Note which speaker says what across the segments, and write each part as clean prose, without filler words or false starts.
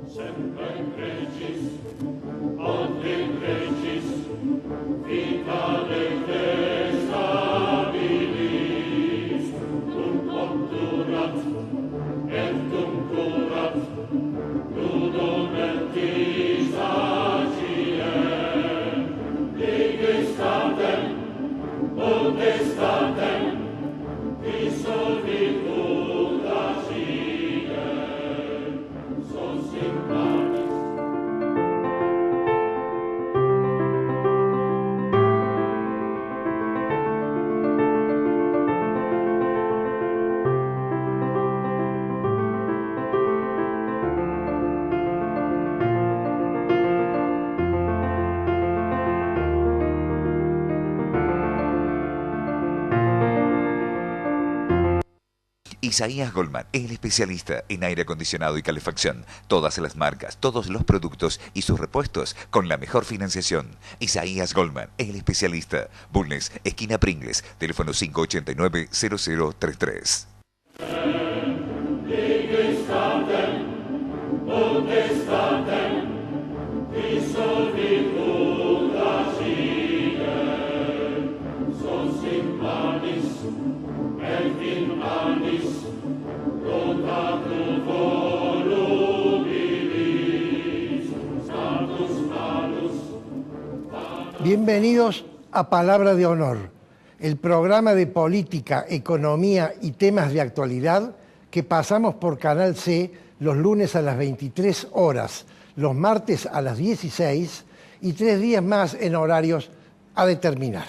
Speaker 1: Semper Regis, ad in Regis, vita lecte stabilis, obturat, et curat, ludum et sagiem, digestatem, potestatem, dissolvitur agiem, sos in panis.
Speaker 2: Isaías Goldman es el especialista en aire acondicionado y calefacción. Todas las marcas, todos los productos y sus repuestos con la mejor financiación. Isaías Goldman es el especialista. Bulnes, esquina Pringles, teléfono 589-0033.
Speaker 3: Bienvenidos a Palabra de Honor, el programa de política, economía y temas de actualidad que pasamos por Canal C los lunes a las 23 horas, los martes a las 16 y 3 días más en horarios a determinar.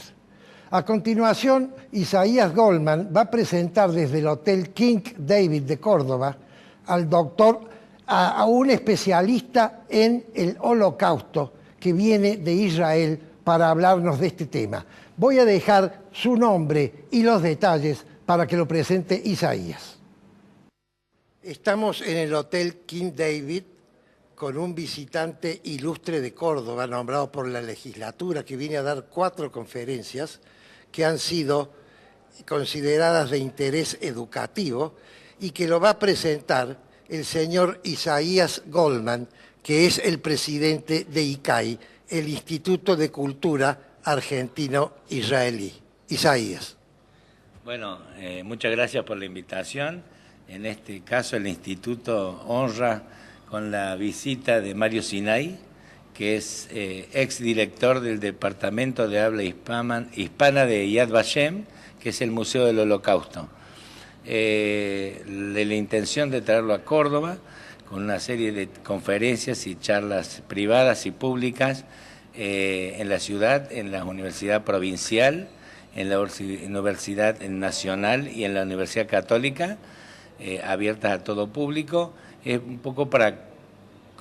Speaker 3: A continuación, Isaías Goldman va a presentar desde el Hotel King David de Córdoba al doctor, a un especialista en el Holocausto que viene de Israel para hablarnos de este tema. Voy a dejar su nombre y los detalles para que lo presente Isaías. Estamos en el Hotel King David con un visitante ilustre de Córdoba, nombrado por la legislatura, que viene a dar 4 conferencias que han sido consideradas de interés educativo y que lo va a presentar el señor Isaías Goldman, que es el presidente de ICAI, el Instituto de Cultura Argentino-Israelí. Isaías.
Speaker 4: Bueno, muchas gracias por la invitación. En este caso el Instituto honra con la visita de Mario Sinai, que es exdirector del Departamento de Habla Hispana de Yad Vashem, que es el Museo del Holocausto. De la intención de traerlo a Córdoba, con una serie de conferencias y charlas privadas y públicas en la ciudad, en la Universidad Provincial, en la Universidad Nacional y en la Universidad Católica, abiertas a todo público. Es un poco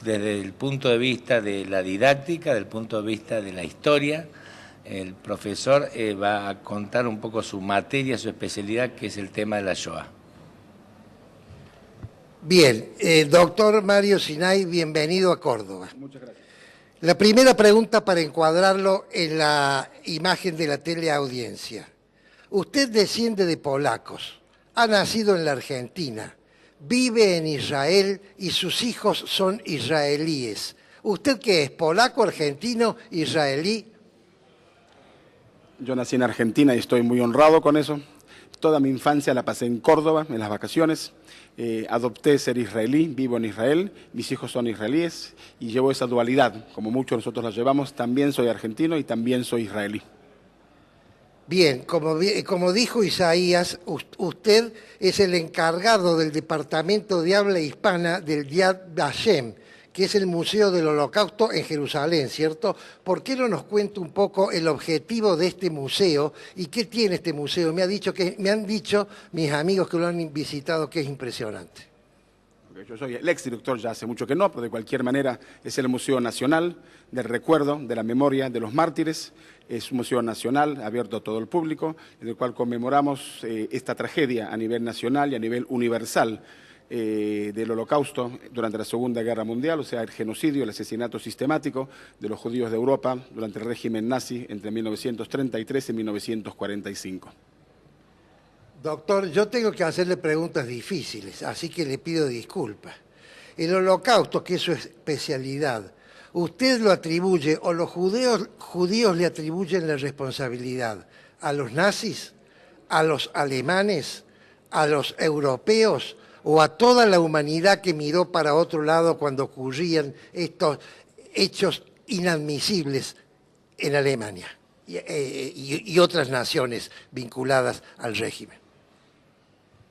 Speaker 4: desde el punto de vista de la didáctica, del punto de vista de la historia. El profesor va a contar un poco su materia, su especialidad, que es el tema de la Shoah.
Speaker 3: Bien, doctor Mario Sinai, bienvenido a Córdoba.
Speaker 5: Muchas gracias.
Speaker 3: La primera pregunta para encuadrarlo en la imagen de la teleaudiencia. Usted desciende de polacos, ha nacido en la Argentina, vive en Israel y sus hijos son israelíes. ¿Usted qué es, polaco, argentino, israelí?
Speaker 5: Yo nací en Argentina y estoy muy honrado con eso. Toda mi infancia la pasé en Córdoba, en las vacaciones. Adopté ser israelí, vivo en Israel, mis hijos son israelíes y llevo esa dualidad, como muchos nosotros la llevamos, también soy argentino y también soy israelí.
Speaker 3: Bien, como dijo Isaías, usted es el encargado del Departamento de Habla Hispana del Yad Vashem, que es el Museo del Holocausto en Jerusalén, ¿cierto? ¿Por qué no nos cuenta un poco el objetivo de este museo y qué tiene este museo? Me han dicho mis amigos que lo han visitado que es impresionante.
Speaker 5: Yo soy el exdirector, ya hace mucho que no, pero de cualquier manera es el Museo Nacional del Recuerdo, de la Memoria de los Mártires. Es un museo nacional, abierto a todo el público, en el cual conmemoramos esta tragedia a nivel nacional y a nivel universal del Holocausto durante la Segunda Guerra Mundial, o sea, el genocidio, el asesinato sistemático de los judíos de Europa durante el régimen nazi entre 1933 y 1945.
Speaker 3: Doctor, yo tengo que hacerle preguntas difíciles, así que le pido disculpas. El Holocausto, que es su especialidad, ¿usted lo atribuye o los judíos le atribuyen la responsabilidad a los nazis, a los alemanes, a los europeos o a toda la humanidad que miró para otro lado cuando ocurrían estos hechos inadmisibles en Alemania y otras naciones vinculadas al régimen?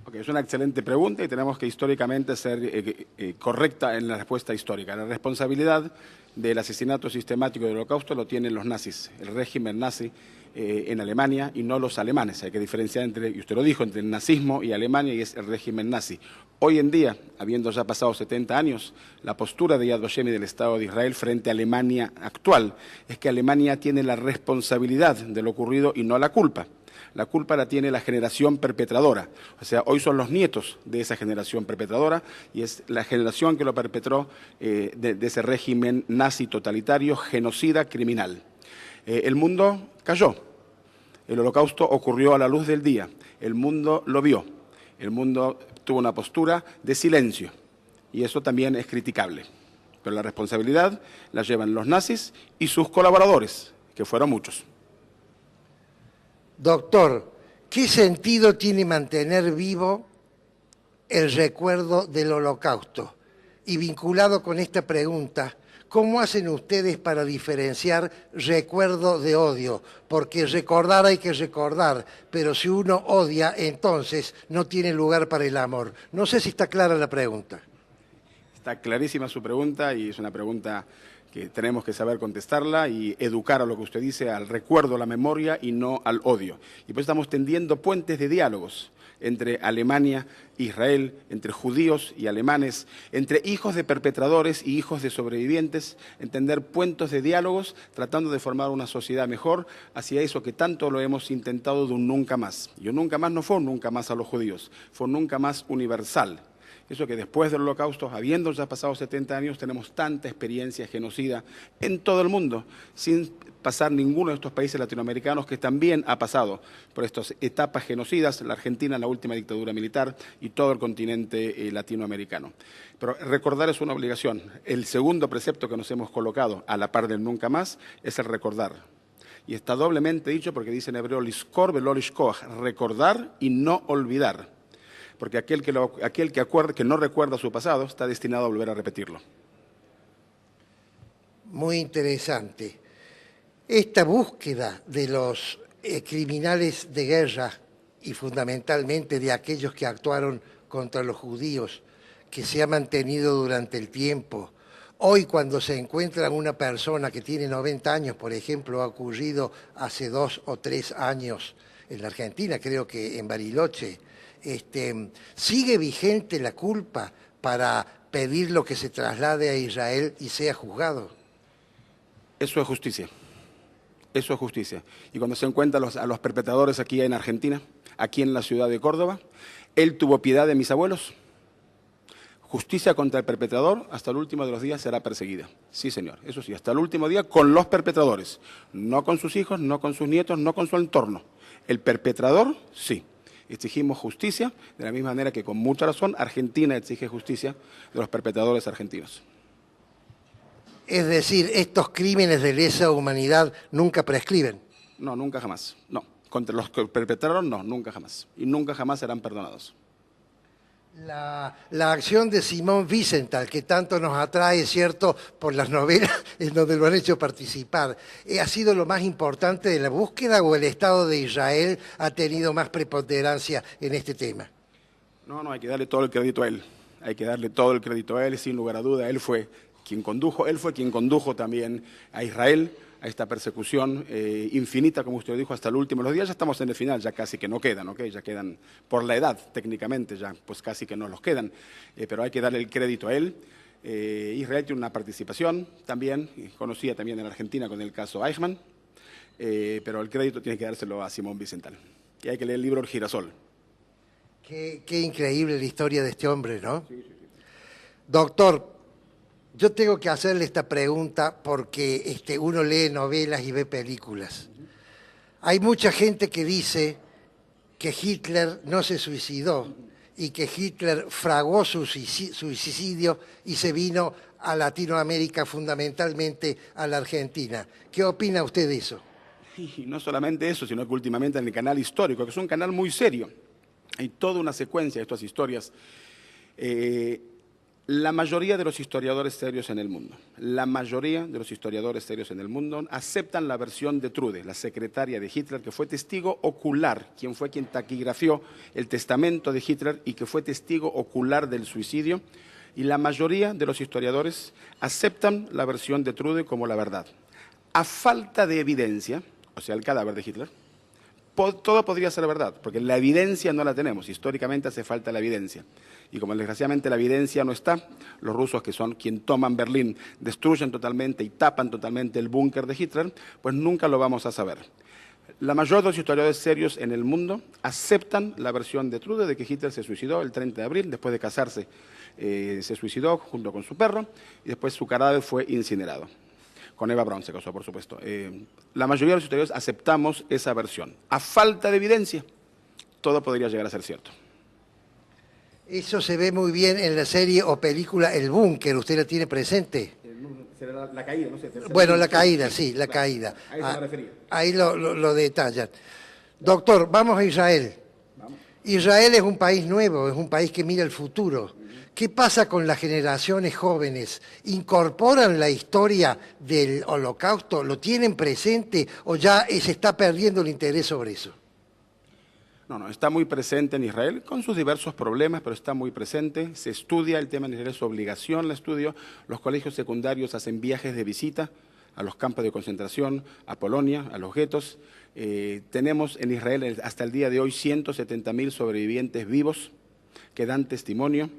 Speaker 5: Okay, es una excelente pregunta y tenemos que históricamente ser correcta en la respuesta histórica. La responsabilidad del asesinato sistemático del Holocausto lo tienen los nazis, el régimen nazi en Alemania y no los alemanes. Hay que diferenciar entre, y usted lo dijo, entre el nazismo y Alemania y es el régimen nazi. Hoy en día, habiendo ya pasado 70 años, la postura de Yad Vashem y del Estado de Israel frente a Alemania actual es que Alemania tiene la responsabilidad de lo ocurrido y no la culpa. La culpa la tiene la generación perpetradora. O sea, hoy son los nietos de esa generación perpetradora y es la generación que lo perpetró de ese régimen nazi totalitario, genocida, criminal. El mundo cayó. El Holocausto ocurrió a la luz del día. El mundo lo vio. El mundo tuvo una postura de silencio. Y eso también es criticable. Pero la responsabilidad la llevan los nazis y sus colaboradores, que fueron muchos.
Speaker 3: Doctor, ¿qué sentido tiene mantener vivo el recuerdo del Holocausto? Y vinculado con esta pregunta, ¿cómo hacen ustedes para diferenciar recuerdo de odio? Porque recordar hay que recordar, pero si uno odia, entonces no tiene lugar para el amor. No sé si está clara la pregunta.
Speaker 5: Está clarísima su pregunta y es una pregunta que tenemos que saber contestarla y educar a lo que usted dice, al recuerdo, a la memoria y no al odio. Y pues estamos tendiendo puentes de diálogos entre Alemania e Israel, entre judíos y alemanes, entre hijos de perpetradores y hijos de sobrevivientes, entender puentes de diálogos, tratando de formar una sociedad mejor hacia eso que tanto lo hemos intentado de un nunca más. Y un nunca más no fue un nunca más a los judíos, fue un nunca más universal. Eso que después del Holocausto, habiendo ya pasado 70 años, tenemos tanta experiencia genocida en todo el mundo, sin pasar ninguno de estos países latinoamericanos que también ha pasado por estas etapas genocidas, la Argentina, la última dictadura militar y todo el continente latinoamericano. Pero recordar es una obligación. El segundo precepto que nos hemos colocado a la par del nunca más es el recordar. Y está doblemente dicho porque dice en hebreo, liskor velo lishkoach, recordar y no olvidar. Porque aquel que no recuerda su pasado está destinado a volver a repetirlo.
Speaker 3: Muy interesante. Esta búsqueda de los criminales de guerra y fundamentalmente de aquellos que actuaron contra los judíos, que se ha mantenido durante el tiempo. Hoy cuando se encuentra una persona que tiene 90 años, por ejemplo, ha ocurrido hace 2 o 3 años en la Argentina, creo que en Bariloche, ¿sigue vigente la culpa para pedir lo que se traslade a Israel y sea juzgado?
Speaker 5: Eso es justicia. Eso es justicia. Y cuando se encuentran a los perpetradores aquí en Argentina, aquí en la ciudad de Córdoba, él tuvo piedad de mis abuelos. Justicia contra el perpetrador hasta el último de los días será perseguida. Sí, señor. Eso sí, hasta el último día con los perpetradores. No con sus hijos, no con sus nietos, no con su entorno. El perpetrador, sí. Exigimos justicia, de la misma manera que con mucha razón Argentina exige justicia de los perpetradores argentinos.
Speaker 3: Es decir, estos crímenes de lesa humanidad nunca prescriben.
Speaker 5: No, nunca jamás. No. Contra los que perpetraron, no, nunca jamás. Y nunca jamás serán perdonados.
Speaker 3: La acción de Simón Wiesenthal, que tanto nos atrae, ¿cierto?, por las novelas en donde lo han hecho participar, ¿ha sido lo más importante de la búsqueda o el Estado de Israel ha tenido más preponderancia en este tema?
Speaker 5: No, hay que darle todo el crédito a él. Hay que darle todo el crédito a él, sin lugar a duda. Él fue quien condujo también a Israel a esta persecución infinita, como usted dijo, hasta el último de los días. Ya estamos en el final, ya casi que no quedan, ¿ok? Ya quedan, por la edad, técnicamente, ya pues casi que no los quedan, pero hay que darle el crédito a él. Israel tiene una participación también, conocida también en Argentina con el caso Eichmann, pero el crédito tiene que dárselo a Simón Wiesenthal. Y hay que leer el libro El Girasol.
Speaker 3: Qué increíble la historia de este hombre, ¿no? Sí. Doctor, yo tengo que hacerle esta pregunta porque uno lee novelas y ve películas. Hay mucha gente que dice que Hitler no se suicidó y que Hitler fraguó su suicidio y se vino a Latinoamérica, fundamentalmente a la Argentina. ¿Qué opina usted de eso?
Speaker 5: Y no solamente eso, sino que últimamente en el canal histórico, que es un canal muy serio, hay toda una secuencia de estas historias. La mayoría de los historiadores serios en el mundo, aceptan la versión de Trude, la secretaria de Hitler, que fue testigo ocular, quien fue quien taquigrafió el testamento de Hitler y que fue testigo ocular del suicidio. Y la mayoría de los historiadores aceptan la versión de Trude como la verdad. A falta de evidencia, o sea, el cadáver de Hitler, todo podría ser verdad, porque la evidencia no la tenemos. Históricamente hace falta la evidencia. Y como desgraciadamente la evidencia no está, los rusos, que son quien toman Berlín, destruyen totalmente y tapan totalmente el búnker de Hitler, pues nunca lo vamos a saber. La mayoría de los historiadores serios en el mundo aceptan la versión de Trude de que Hitler se suicidó el 30 de abril, después de casarse, se suicidó junto con su perro y después su cadáver fue incinerado. Con Eva Braun se casó, por supuesto. La mayoría de los historiadores aceptamos esa versión. A falta de evidencia, todo podría llegar a ser cierto.
Speaker 3: Eso se ve muy bien en la serie o película El Búnker. ¿Usted la tiene presente?
Speaker 5: La caída, no sé.
Speaker 3: Bueno, la caída, sí, la caída.
Speaker 5: Ahí se me refería.
Speaker 3: Ahí lo detallan. Doctor, vamos a Israel. Israel es un país nuevo, es un país que mira el futuro. ¿Qué pasa con las generaciones jóvenes? ¿Incorporan la historia del Holocausto? ¿Lo tienen presente o ya se está perdiendo el interés sobre eso?
Speaker 5: No, está muy presente en Israel, con sus diversos problemas, pero está muy presente. Se estudia el tema en Israel, es obligación el estudio. Los colegios secundarios hacen viajes de visita a los campos de concentración, a Polonia, a los guetos. Tenemos en Israel hasta el día de hoy 170.000 sobrevivientes vivos que dan testimonio.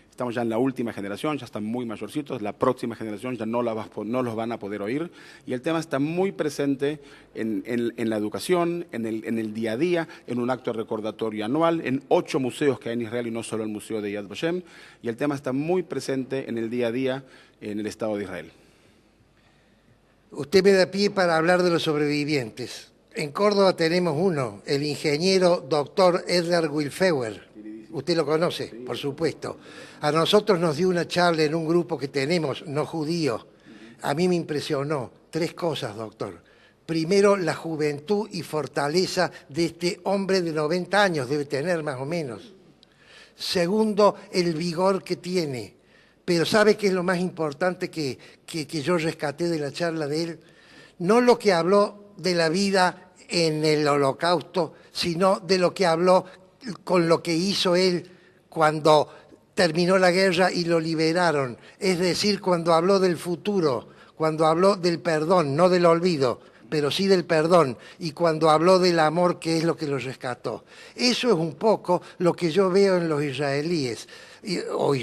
Speaker 5: Estamos ya en la última generación, ya están muy mayorcitos, la próxima generación ya no los van a poder oír. Y el tema está muy presente en la educación, en el día a día, en un acto recordatorio anual, en 8 museos que hay en Israel y no solo el Museo de Yad Vashem. Y el tema está muy presente en el día a día en el Estado de Israel.
Speaker 3: Usted me da pie para hablar de los sobrevivientes. En Córdoba tenemos uno, el ingeniero doctor Edgar Wilfeuer. Usted lo conoce, por supuesto. A nosotros nos dio una charla en un grupo que tenemos, no judío. A mí me impresionó 3 cosas, doctor. Primero, la juventud y fortaleza de este hombre de 90 años, debe tener más o menos. Segundo, el vigor que tiene. Pero ¿sabe qué es lo más importante que yo rescaté de la charla de él? No lo que habló de la vida en el Holocausto, sino de lo que habló con lo que hizo él cuando terminó la guerra y lo liberaron. Es decir, cuando habló del futuro, cuando habló del perdón, no del olvido, pero sí del perdón, y cuando habló del amor, que es lo que los rescató. Eso es un poco lo que yo veo en los israelíes, o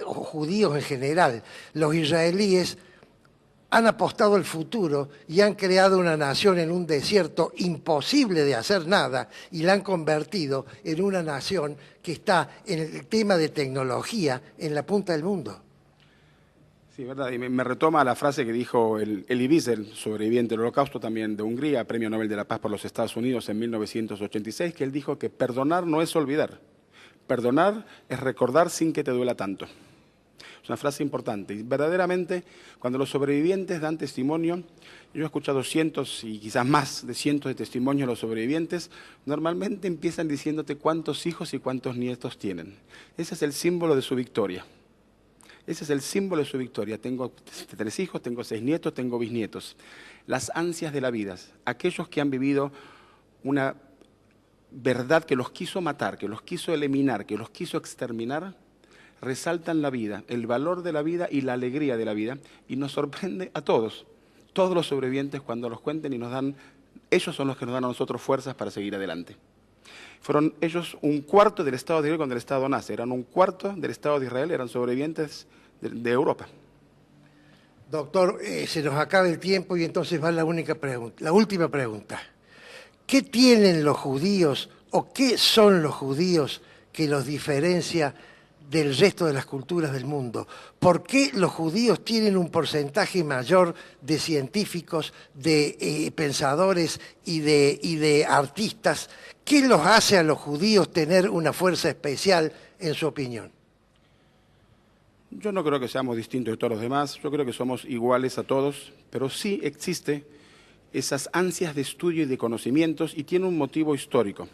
Speaker 3: judíos en general. Los israelíes han apostado al futuro y han creado una nación en un desierto imposible de hacer nada y la han convertido en una nación que está en el tema de tecnología en la punta del mundo.
Speaker 5: Sí, verdad. Y me retoma la frase que dijo Elie Wiesel, sobreviviente del Holocausto también de Hungría, Premio Nobel de la Paz por los Estados Unidos en 1986, que él dijo que perdonar no es olvidar. Perdonar es recordar sin que te duela tanto. Es una frase importante. Y verdaderamente, cuando los sobrevivientes dan testimonio, yo he escuchado cientos y quizás más de cientos de testimonios de los sobrevivientes, normalmente empiezan diciéndote cuántos hijos y cuántos nietos tienen. Ese es el símbolo de su victoria. Ese es el símbolo de su victoria. Tengo 3 hijos, tengo 6 nietos, tengo bisnietos. Las ansias de la vida, aquellos que han vivido una verdad que los quiso matar, que los quiso eliminar, que los quiso exterminar, resaltan la vida, el valor de la vida y la alegría de la vida, y nos sorprende a todos los sobrevivientes cuando los cuenten y nos dan, ellos son los que nos dan a nosotros fuerzas para seguir adelante. Fueron ellos 1/4 del Estado de Israel cuando el Estado nace, eran 1/4 del Estado de Israel, eran sobrevivientes de Europa.
Speaker 3: Doctor, se nos acaba el tiempo y entonces va la última pregunta. ¿Qué tienen los judíos o qué son los judíos que los diferencia del resto de las culturas del mundo? ¿Por qué los judíos tienen un porcentaje mayor de científicos, de pensadores y de artistas? ¿Qué los hace a los judíos tener una fuerza especial, en su opinión?
Speaker 5: Yo no creo que seamos distintos de todos los demás, yo creo que somos iguales a todos, pero sí existe esas ansias de estudio y de conocimientos y tiene un motivo histórico.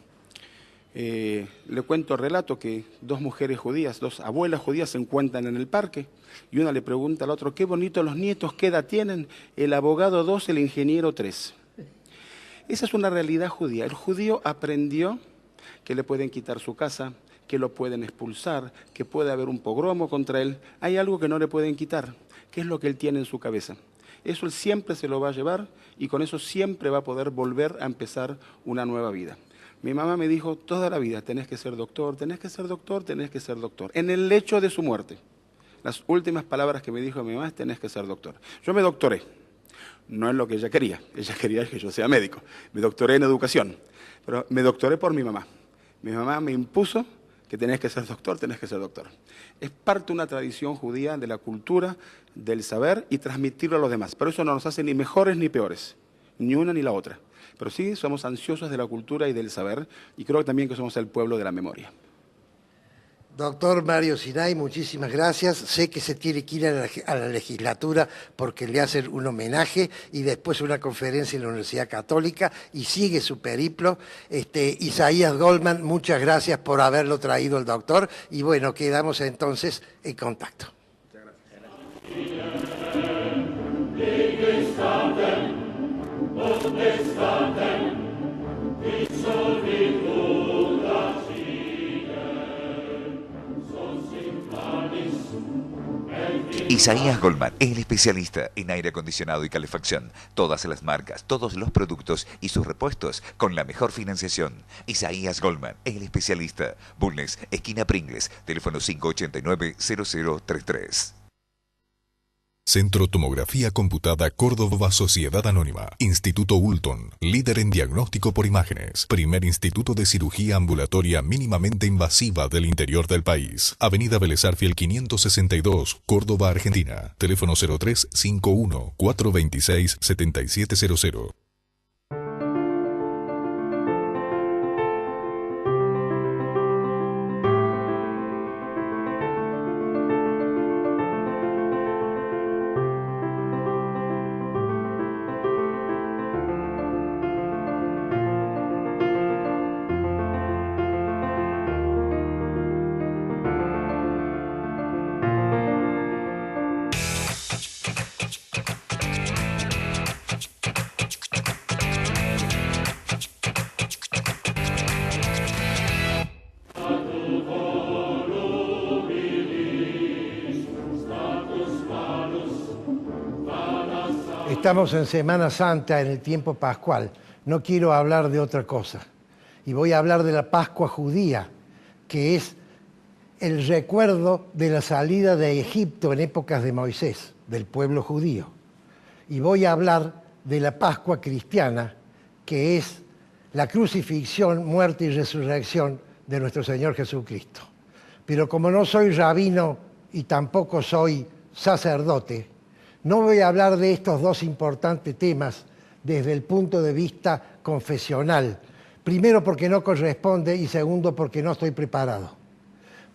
Speaker 5: Le cuento el relato que dos mujeres judías, dos abuelas judías se encuentran en el parque y una le pregunta al otro, qué bonito los nietos, ¿qué edad tienen? El abogado 2, el ingeniero 3. Esa es una realidad judía. El judío aprendió que le pueden quitar su casa, que lo pueden expulsar, que puede haber un pogromo contra él. Hay algo que no le pueden quitar, que es lo que él tiene en su cabeza. Eso él siempre se lo va a llevar y con eso siempre va a poder volver a empezar una nueva vida. Mi mamá me dijo toda la vida, tenés que ser doctor, tenés que ser doctor, tenés que ser doctor. En el lecho de su muerte, las últimas palabras que me dijo mi mamá es tenés que ser doctor. Yo me doctoré, no en lo que ella quería que yo sea médico. Me doctoré en educación, pero me doctoré por mi mamá. Mi mamá me impuso que tenés que ser doctor, tenés que ser doctor. Es parte de una tradición judía de la cultura, del saber y transmitirlo a los demás. Pero eso no nos hace ni mejores ni peores, ni una ni la otra. Pero sí somos ansiosos de la cultura y del saber y creo también que somos el pueblo de la memoria.
Speaker 3: Doctor Mario Sinay, muchísimas gracias. Sé que se tiene que ir a la legislatura porque le hacen un homenaje y después una conferencia en la Universidad Católica y sigue su periplo. Isaías Goldman, muchas gracias por haberlo traído el doctor y bueno, quedamos entonces en contacto.
Speaker 2: Isaías Goldman, el especialista en aire acondicionado y calefacción. Todas las marcas, todos los productos y sus repuestos con la mejor financiación. Isaías Goldman, el especialista. Bulnes, esquina Pringles, teléfono 589-0033.
Speaker 6: Centro Tomografía Computada Córdoba Sociedad Anónima. Instituto Ulton, líder en diagnóstico por imágenes. Primer instituto de cirugía ambulatoria mínimamente invasiva del interior del país. Avenida Vélez Arfiel 562, Córdoba, Argentina. Teléfono 0351-426-7700.
Speaker 3: Estamos en Semana Santa, en el tiempo pascual. No quiero hablar de otra cosa. Y voy a hablar de la Pascua judía, que es el recuerdo de la salida de Egipto en épocas de Moisés, del pueblo judío. Y voy a hablar de la Pascua cristiana, que es la crucifixión, muerte y resurrección de nuestro Señor Jesucristo. Pero como no soy rabino y tampoco soy sacerdote, no voy a hablar de estos dos importantes temas desde el punto de vista confesional. Primero porque no corresponde y segundo porque no estoy preparado.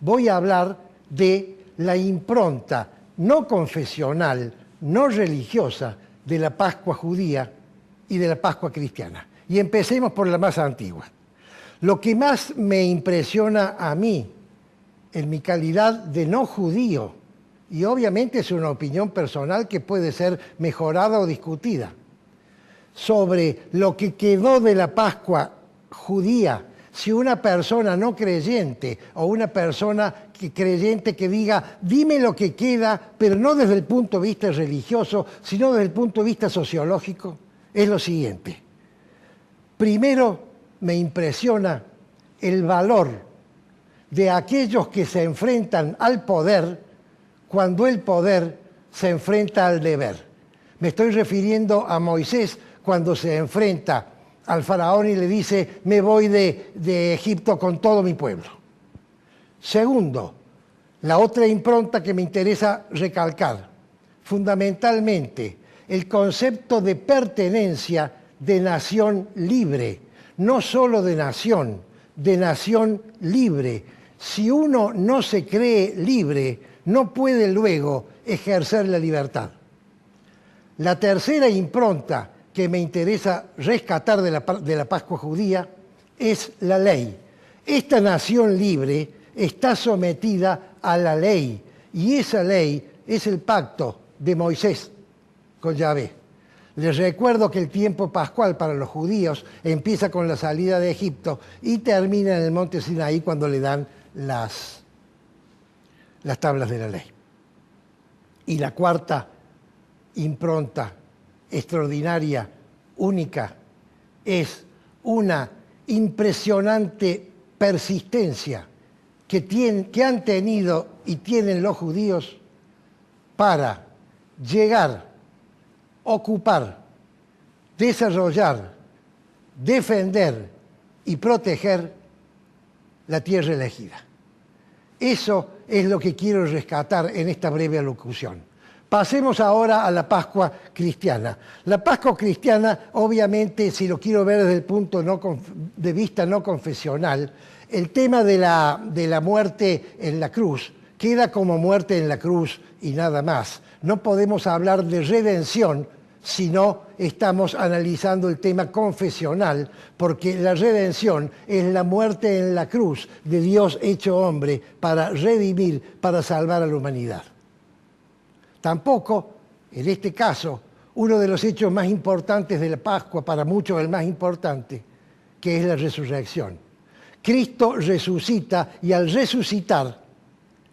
Speaker 3: Voy a hablar de la impronta no confesional, no religiosa de la Pascua judía y de la Pascua cristiana. Y empecemos por la más antigua. Lo que más me impresiona a mí, en mi calidad de no judío, y obviamente es una opinión personal que puede ser mejorada o discutida, sobre lo que quedó de la Pascua judía, si una persona no creyente o una persona creyente que diga, dime lo que queda, pero no desde el punto de vista religioso, sino desde el punto de vista sociológico, es lo siguiente. Primero, me impresiona el valor de aquellos que se enfrentan al poder cuando el poder se enfrenta al deber. Me estoy refiriendo a Moisés cuando se enfrenta al faraón y le dice, me voy de Egipto con todo mi pueblo. Segundo, La otra impronta que me interesa recalcar, fundamentalmente, el concepto de pertenencia de nación libre, no solo de nación libre. Si uno no se cree libre, no puede luego ejercer la libertad. La tercera impronta que me interesa rescatar de la Pascua judía es la ley. Esta nación libre está sometida a la ley, y esa ley es el pacto de Moisés con Yahvé. Les recuerdo que el tiempo pascual para los judíos empieza con la salida de Egipto y termina en el monte Sinaí cuando le dan las tablas de la ley. Y la cuarta impronta extraordinaria, única, es una impresionante persistencia que han tenido y tienen los judíos para llegar, ocupar, desarrollar, defender y proteger la tierra elegida. Eso es lo que quiero rescatar en esta breve alocución. Pasemos ahora a la Pascua cristiana. La Pascua cristiana, obviamente, si lo quiero ver desde el punto de vista no confesional, el tema de la muerte en la cruz queda como muerte en la cruz y nada más. No podemos hablar de redención si no estamos analizando el tema confesional, porque la redención es la muerte en la cruz de Dios hecho hombre para redimir, para salvar a la humanidad. Tampoco, en este caso, uno de los hechos más importantes de la Pascua, para muchos el más importante, que es la resurrección. Cristo resucita y al resucitar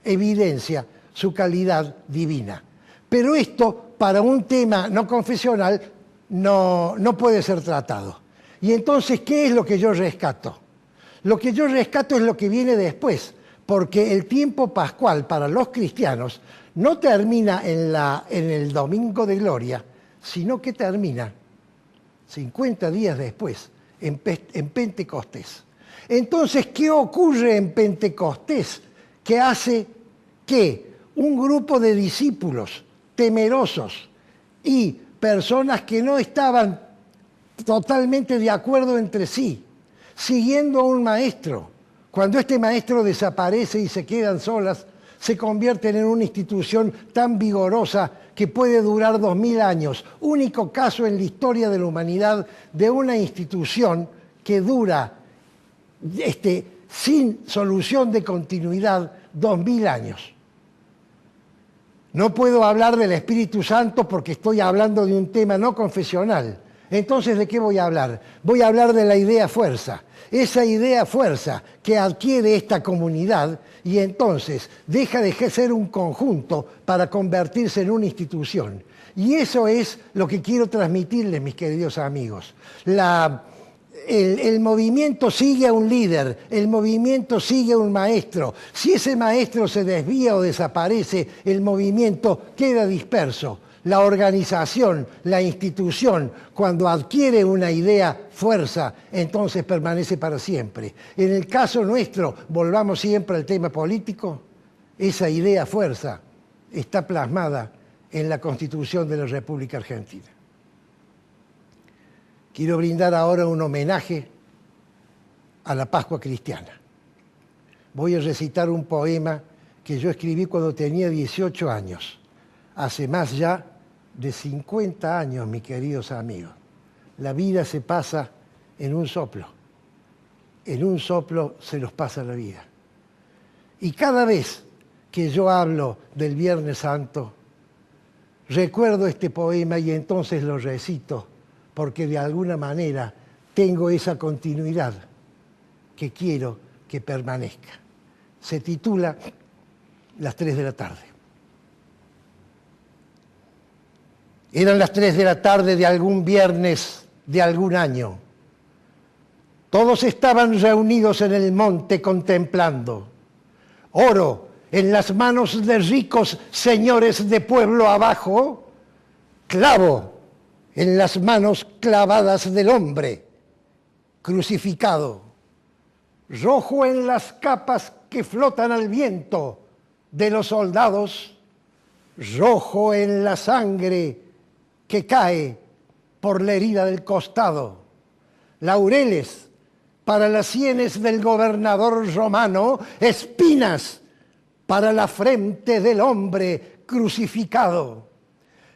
Speaker 3: evidencia su calidad divina. Pero esto, para un tema no confesional, no puede ser tratado. Y entonces, ¿qué es lo que yo rescato? Lo que yo rescato es lo que viene después, porque el tiempo pascual para los cristianos no termina en el Domingo de Gloria, sino que termina 50 días después, en Pentecostés. Entonces, ¿qué ocurre en Pentecostés que hace que un grupo de discípulos temerosos y personas que no estaban totalmente de acuerdo entre sí, siguiendo a un maestro, cuando este maestro desaparece y se quedan solas, se convierten en una institución tan vigorosa que puede durar 2000 años? Único caso en la historia de la humanidad de una institución que dura sin solución de continuidad 2000 años. No puedo hablar del Espíritu Santo porque estoy hablando de un tema no confesional. Entonces, ¿de qué voy a hablar? Voy a hablar de la idea fuerza. Esa idea fuerza que adquiere esta comunidad y entonces deja de ser un conjunto para convertirse en una institución. Y eso es lo que quiero transmitirles, mis queridos amigos. El movimiento sigue a un líder, el movimiento sigue a un maestro. Si ese maestro se desvía o desaparece, el movimiento queda disperso. La organización, la institución, cuando adquiere una idea fuerza, entonces permanece para siempre. En el caso nuestro, volvamos siempre al tema político, esa idea fuerza está plasmada en la Constitución de la República Argentina. Quiero brindar ahora un homenaje a la Pascua cristiana. Voy a recitar un poema que yo escribí cuando tenía 18 años, hace más ya de 50 años, mis queridos amigos. La vida se pasa en un soplo se nos pasa la vida. Y cada vez que yo hablo del Viernes Santo, recuerdo este poema y entonces lo recito, porque de alguna manera tengo esa continuidad que quiero que permanezca. Se titula Las 3 de la tarde. Eran las 3 de la tarde de algún viernes de algún año. Todos estaban reunidos en el monte contemplando. Oro en las manos de ricos señores de pueblo abajo, clavo en las manos clavadas del hombre crucificado, rojo en las capas que flotan al viento, de los soldados, rojo en la sangre que cae por la herida del costado. Laureles para las sienes del gobernador romano, espinas para la frente del hombre crucificado.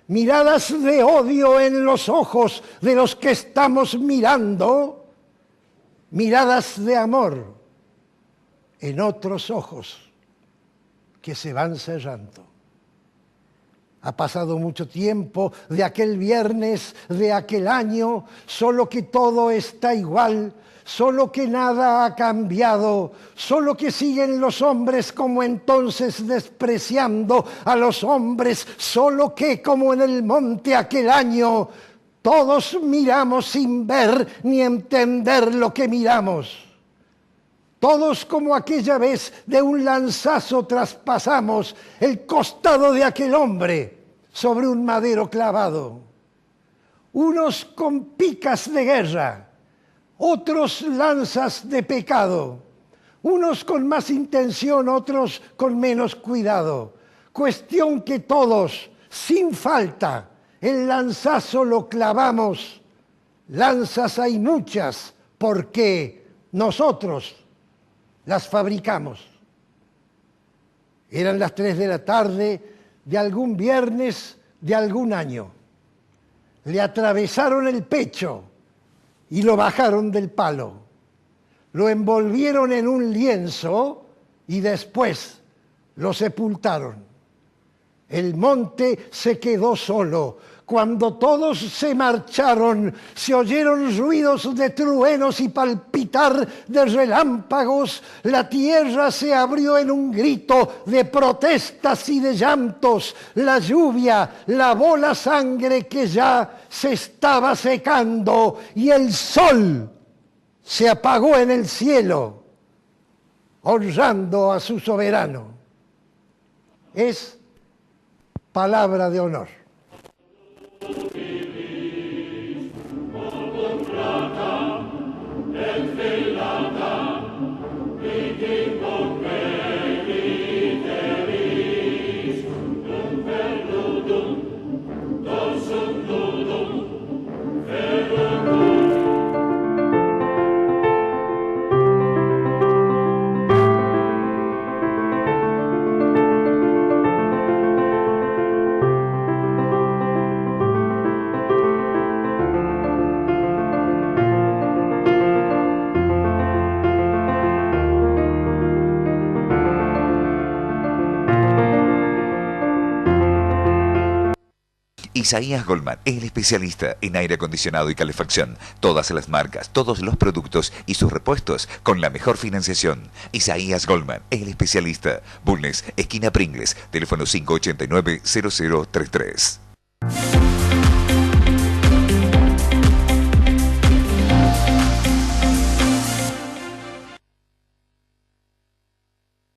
Speaker 3: Miradas de odio en los ojos de los que estamos mirando, miradas de amor en otros ojos que se van cerrando. Ha pasado mucho tiempo de aquel viernes, de aquel año, solo que todo está igual, solo que nada ha cambiado, solo que siguen los hombres como entonces despreciando a los hombres, solo que como en el monte aquel año, todos miramos sin ver ni entender lo que miramos. Todos como aquella vez de un lanzazo traspasamos el costado de aquel hombre sobre un madero clavado. Unos con picas de guerra, otros lanzas de pecado, unos con más intención, otros con menos cuidado. Cuestión que todos, sin falta, el lanzazo lo clavamos. Lanzas hay muchas, porque nosotros las fabricamos. Eran las 3 de la tarde de algún viernes de algún año. Le atravesaron el pecho y lo bajaron del palo. Lo envolvieron en un lienzo y después lo sepultaron. El monte se quedó solo. Cuando todos se marcharon, se oyeron ruidos de truenos y palpitar de relámpagos. La tierra se abrió en un grito de protestas y de llantos. La lluvia lavó la sangre que ya se estaba secando y el sol se apagó en el cielo, honrando a su soberano. Es palabra de honor.
Speaker 2: Isaías Goldman, el especialista en aire acondicionado y calefacción. Todas las marcas, todos los productos y sus repuestos con la mejor financiación. Isaías Goldman, el especialista. Bulnes, esquina Pringles, teléfono 589-0033.